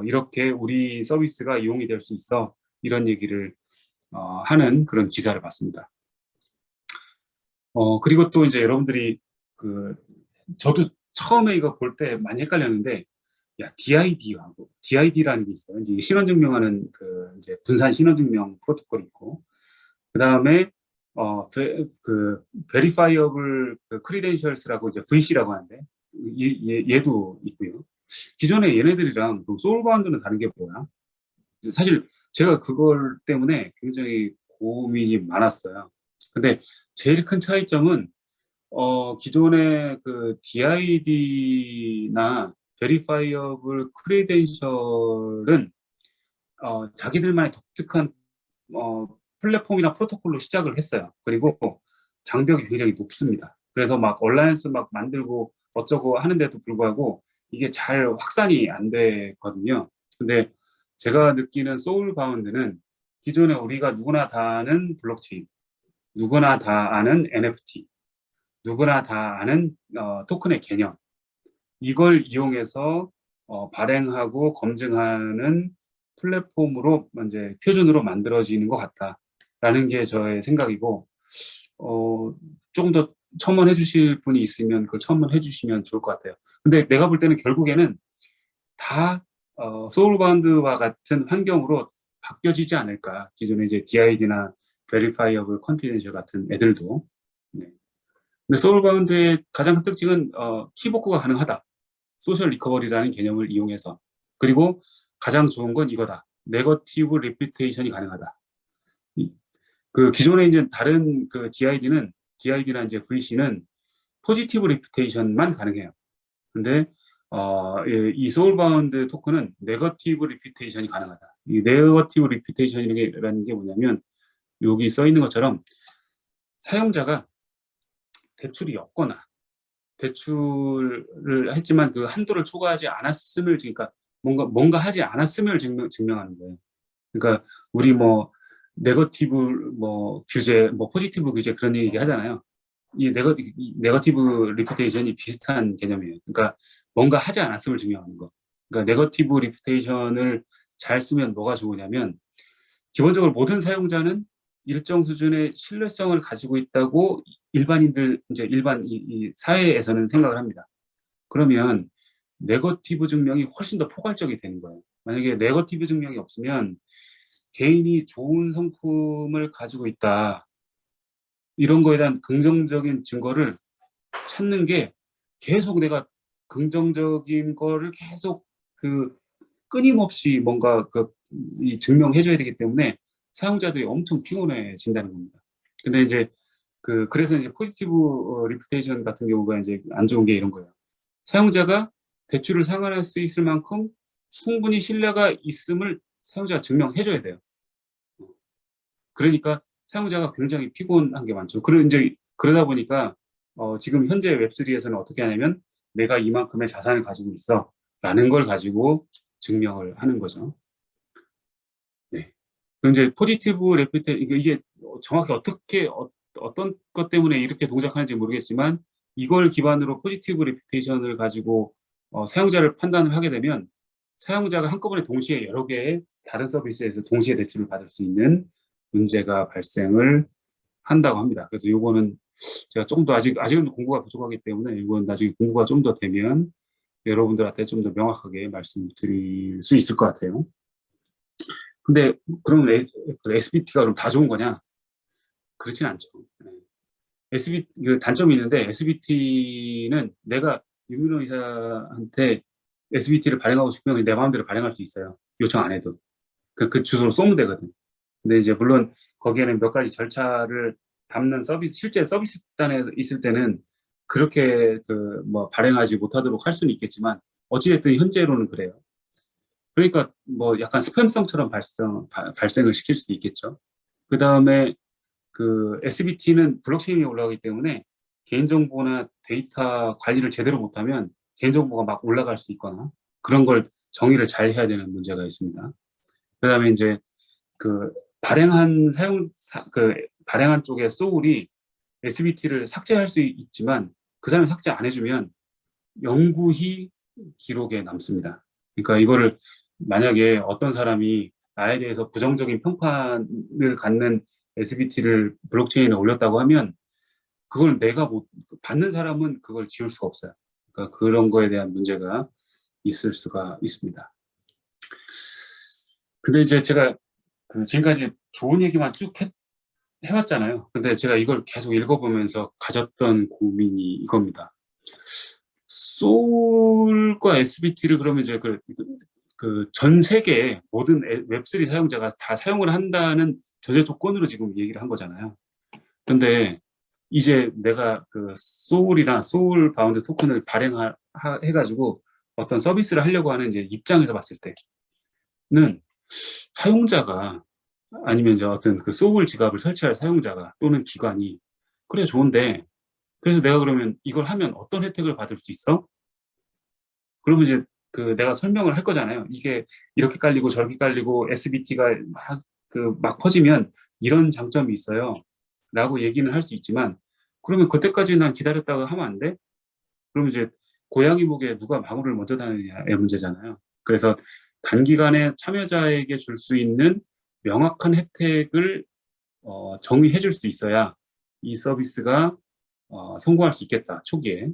이렇게 우리 서비스가 이용이 될 수 있어. 이런 얘기를 하는 그런 기사를 봤습니다. 그리고 또 이제 여러분들이 저도 처음에 이거 볼 때 많이 헷갈렸는데, 야, DID하고, DID라는 게 있어요. 이제 신원증명하는 이제 분산 신원증명 프로토콜이 있고, 그 다음에, Verifiable Credentials라고 이제 VC라고 하는데, 얘도 있고요. 기존에 얘네들이랑 소울바운드는 다른 게 뭐야? 사실 제가 그걸 때문에 굉장히 고민이 많았어요. 근데 제일 큰 차이점은 기존의 DID나 Verifiable Credential은 자기들만의 독특한 플랫폼이나 프로토콜로 시작을 했어요. 그리고 장벽이 굉장히 높습니다. 그래서 막 얼라이언스 막 만들고 어쩌고 하는데도 불구하고 이게 잘 확산이 안 되거든요. 근데 제가 느끼는 소울바운드는 기존에 우리가 누구나 다 아는 블록체인, 누구나 다 아는 NFT, 누구나 다 아는 토큰의 개념, 이걸 이용해서 발행하고 검증하는 플랫폼으로 이제 표준으로 만들어지는 것 같다라는 게 저의 생각이고, 조금 더 첨언해 주실 분이 있으면 그걸 첨언해 주시면 좋을 것 같아요. 근데 내가 볼 때는 결국에는 다 소울바운드와 같은 환경으로 바뀌어지지 않을까. 기존에 이제 DID나 Verifiable Confidential 같은 애들도. 네. 근데 소울바운드의 가장 큰 특징은 키복구가 가능하다. 소셜 리커버리라는 개념을 이용해서. 그리고 가장 좋은 건 이거다. 네거티브 레퓨테이션이 가능하다. 기존에 이제 다른 DID나 이제 VC는 포지티브 레퓨테이션만 가능해요. 근데 이 소울바운드 토큰은 네거티브 리피테이션이 가능하다. 이 네거티브 리피테이션이라는 게 뭐냐면 여기 써 있는 것처럼 사용자가 대출이 없거나 대출을 했지만 그 한도를 초과하지 않았음을, 그러니까 뭔가 하지 않았음을 증명하는 거예요. 그러니까 우리 뭐 네거티브 뭐 규제, 뭐 포지티브 규제 그런 얘기 하잖아요. 이 네거티브 리피테이션이 비슷한 개념이에요. 그러니까 뭔가 하지 않았음을 증명하는 거. 그러니까 네거티브 리피테이션을 잘 쓰면 뭐가 좋으냐면 기본적으로 모든 사용자는 일정 수준의 신뢰성을 가지고 있다고 일반인들, 이제 일반 이 사회에서는 생각을 합니다. 그러면 네거티브 증명이 훨씬 더 포괄적이 되는 거예요. 만약에 네거티브 증명이 없으면 개인이 좋은 성품을 가지고 있다, 이런 거에 대한 긍정적인 증거를 찾는 게, 계속 내가 긍정적인 거를 계속 끊임없이 뭔가 증명해줘야 되기 때문에 사용자들이 엄청 피곤해진다는 겁니다. 근데 이제 그래서 이제 포지티브 리퓨테이션 같은 경우가 이제 안 좋은 게 이런 거예요. 사용자가 대출을 상환할 수 있을 만큼 충분히 신뢰가 있음을 사용자가 증명해줘야 돼요. 그러니까 사용자가 굉장히 피곤한 게 많죠. 그러다 보니까 지금 현재 웹3에서는 어떻게 하냐면 내가 이만큼의 자산을 가지고 있어 라는 걸 가지고 증명을 하는 거죠. 네. 그럼 이제 포지티브 레퓨테이션, 이게 정확히 어떤 것 때문에 이렇게 동작하는지 모르겠지만 이걸 기반으로 포지티브 레퓨테이션을 가지고 사용자를 판단을 하게 되면 사용자가 한꺼번에 동시에 여러 개의 다른 서비스에서 동시에 대출을 받을 수 있는 문제가 발생을 한다고 합니다. 그래서 요거는 제가 조금 더 아직은 공부가 부족하기 때문에 이건 나중에 공부가 좀 더 되면 여러분들한테 좀 더 명확하게 말씀드릴 수 있을 것 같아요. 근데 그러면 SBT가 그럼 다 좋은 거냐? 그렇진 않죠. 단점이 있는데 SBT는 내가 유민호 이사한테 SBT를 발행하고 싶으면 내 마음대로 발행할 수 있어요. 요청 안 해도. 그 주소로 쏘면 되거든. 근데 이제 물론 거기에는 몇 가지 절차를 담는 실제 서비스단에 있을 때는 그렇게 뭐 발행하지 못하도록 할 수는 있겠지만 어찌됐든 현재로는 그래요. 그러니까 뭐 약간 스팸성처럼 발생을 시킬 수도 있겠죠. 그 다음에 그 SBT는 블록체인에 올라가기 때문에 개인정보나 데이터 관리를 제대로 못하면 개인정보가 막 올라갈 수 있거나 그런 걸 정의를 잘 해야 되는 문제가 있습니다. 그다음에 이제 그 발행한 쪽의 소울이 SBT를 삭제할 수 있지만 그 사람이 삭제 안 해주면 영구히 기록에 남습니다. 그러니까 이거를 만약에 어떤 사람이 나에 대해서 부정적인 평판을 갖는 SBT를 블록체인에 올렸다고 하면 그걸 내가 못 받는 사람은 그걸 지울 수가 없어요. 그러니까 그런 거에 대한 문제가 있을 수가 있습니다. 근데 이제 제가 지금까지 좋은 얘기만 쭉 해왔잖아요. 근데 제가 이걸 계속 읽어보면서 가졌던 고민이 이겁니다. 소울과 SBT를 그러면 이제 전 세계 모든 웹3 사용자가 다 사용을 한다는 전제 조건으로 지금 얘기를 한 거잖아요. 근데 이제 내가 그 소울이나 소울 바운드 토큰을 발행해가지고 어떤 서비스를 하려고 하는 이제 입장에서 봤을 때는 사용자가 아니면 이제 어떤 그 소울 지갑을 설치할 사용자가 또는 기관이 그래 좋은데 그래서 내가 그러면 이걸 하면 어떤 혜택을 받을 수 있어? 그러면 이제 내가 설명을 할 거잖아요. 이게 이렇게 깔리고 저렇게 깔리고 SBT가 막 퍼지면 이런 장점이 있어요. 라고 얘기는 할 수 있지만 그러면 그때까지 난 기다렸다가 하면 안 돼? 그러면 이제 고양이 목에 누가 망울을 먼저 다느냐의 문제잖아요. 그래서 단기간에 참여자에게 줄 수 있는 명확한 혜택을 정의해 줄 수 있어야 이 서비스가 성공할 수 있겠다, 초기에.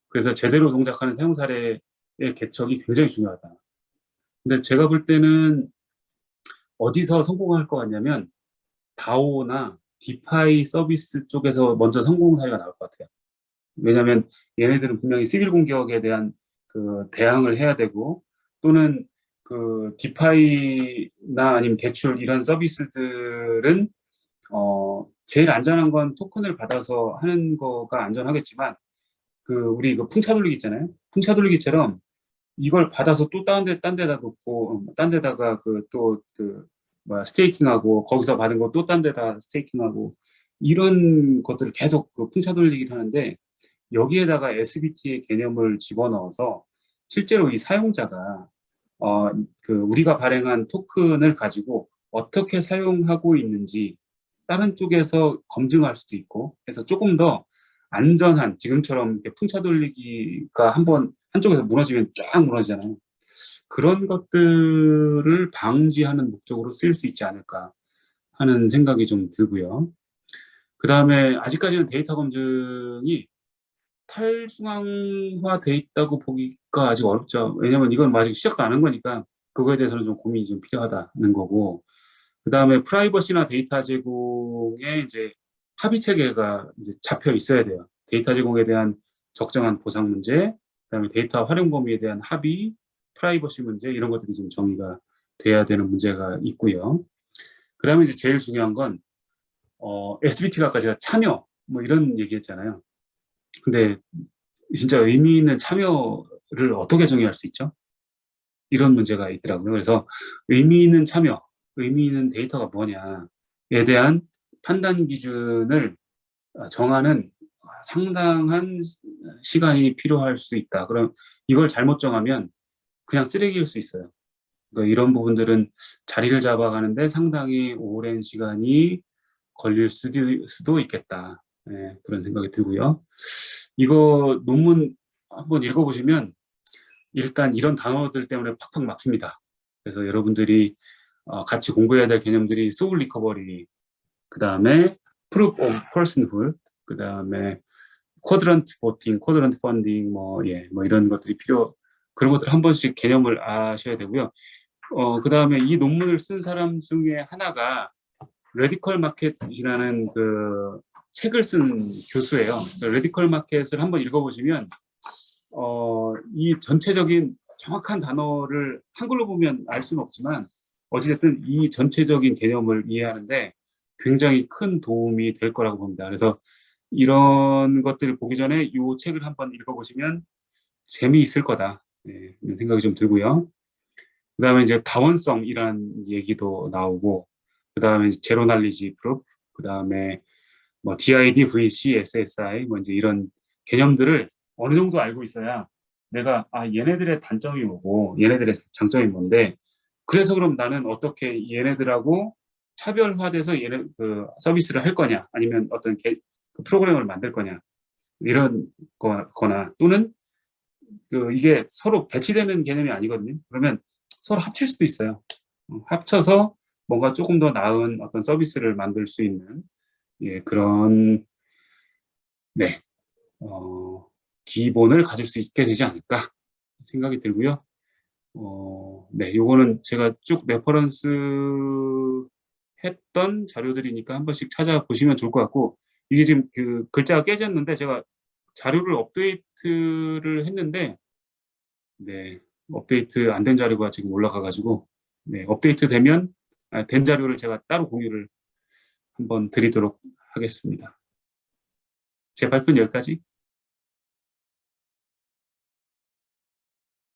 그래서 제대로 동작하는 사용 사례의 개척이 굉장히 중요하다. 근데 제가 볼 때는 어디서 성공할 것 같냐면 다오나 디파이 서비스 쪽에서 먼저 성공 사례가 나올 것 같아요. 왜냐하면 얘네들은 분명히 시빌 공격에 대한 대항을 해야 되고 또는 디파이나 아니면 대출 이런 서비스들은 제일 안전한 건 토큰을 받아서 하는 거가 안전하겠지만 우리 풍차 돌리기 있잖아요. 풍차 돌리기처럼 이걸 받아서 또 딴 데다 놓고 딴 데다가 스테이킹하고 거기서 받은 거 또 딴 데다 스테이킹하고 이런 것들을 계속 풍차 돌리기를 하는데 여기에다가 SBT의 개념을 집어넣어서 실제로 이 사용자가 우리가 발행한 토큰을 가지고 어떻게 사용하고 있는지 다른 쪽에서 검증할 수도 있고 해서 조금 더 안전한 지금처럼 이렇게 풍차 돌리기가 한쪽에서 무너지면 쫙 무너지잖아요. 그런 것들을 방지하는 목적으로 쓰일 수 있지 않을까 하는 생각이 좀 들고요. 그 다음에 아직까지는 데이터 검증이 탈중앙화돼 있다고 보기가 아직 어렵죠. 왜냐면 이건 아직 시작도 안 한 거니까 그거에 대해서는 좀 고민이 좀 필요하다는 거고. 그 다음에 프라이버시나 데이터 제공에 이제 합의 체계가 이제 잡혀 있어야 돼요. 데이터 제공에 대한 적정한 보상 문제, 그다음에 데이터 활용 범위에 대한 합의, 프라이버시 문제 이런 것들이 좀 정의가 돼야 되는 문제가 있고요. 그다음에 이제 제일 중요한 건 SBT가 아까 제가 참여 뭐 이런 얘기했잖아요. 근데 진짜 의미 있는 참여를 어떻게 정의할 수 있죠? 이런 문제가 있더라고요. 그래서 의미 있는 참여, 의미 있는 데이터가 뭐냐에 대한 판단 기준을 정하는 상당한 시간이 필요할 수 있다. 그럼 이걸 잘못 정하면 그냥 쓰레기일 수 있어요. 그러니까 이런 부분들은 자리를 잡아가는데 상당히 오랜 시간이 걸릴 수도 있겠다. 네, 그런 생각이 들고요. 이거 논문 한번 읽어보시면 일단 이런 단어들 때문에 팍팍 막힙니다. 그래서 여러분들이 같이 공부해야 될 개념들이 소울 리커버리, 그 다음에 proof of personhood, 그 다음에 쿼드런트 보팅, 쿼드런트 펀딩, 뭐 이런 것들이 그런 것들 한 번씩 개념을 아셔야 되고요. 그 다음에 이 논문을 쓴 사람 중에 하나가 레디컬 마켓이라는 책을 쓴 교수예요. 레디컬 마켓을 한번 읽어보시면 이 전체적인 정확한 단어를 한글로 보면 알 수는 없지만 어찌됐든 이 전체적인 개념을 이해하는데 굉장히 큰 도움이 될 거라고 봅니다. 그래서 이런 것들을 보기 전에 이 책을 한번 읽어보시면 재미있을 거다. 네, 이런 생각이 좀 들고요. 그 다음에 이제 다원성이라는 얘기도 나오고, 그 다음에 제로 날리지 프루프, 그다음에 뭐 DID, VC, SSI 뭐 이제 이런 개념들을 어느 정도 알고 있어야 내가 얘네들의 단점이 뭐고 얘네들의 장점이 뭔데 그래서 그럼 나는 어떻게 얘네들하고 차별화돼서 얘네 그 서비스를 할 거냐 아니면 어떤 그 프로그램을 만들 거냐 이런 거나 또는 그 이게 서로 배치되는 개념이 아니거든요. 그러면 서로 합칠 수도 있어요. 합쳐서 뭔가 조금 더 나은 어떤 서비스를 만들 수 있는 그런 네 기본을 가질 수 있게 되지 않을까 생각이 들고요. 네, 요거는 제가 쭉 레퍼런스 했던 자료들이니까 한 번씩 찾아보시면 좋을 것 같고 이게 지금 그 글자가 깨졌는데 제가 자료를 업데이트를 했는데 네, 업데이트 안 된 자료가 지금 올라가 가지고 네, 업데이트 되면 된 자료를 제가 따로 공유를 한번 드리도록 하겠습니다. 제 발표는 여기까지.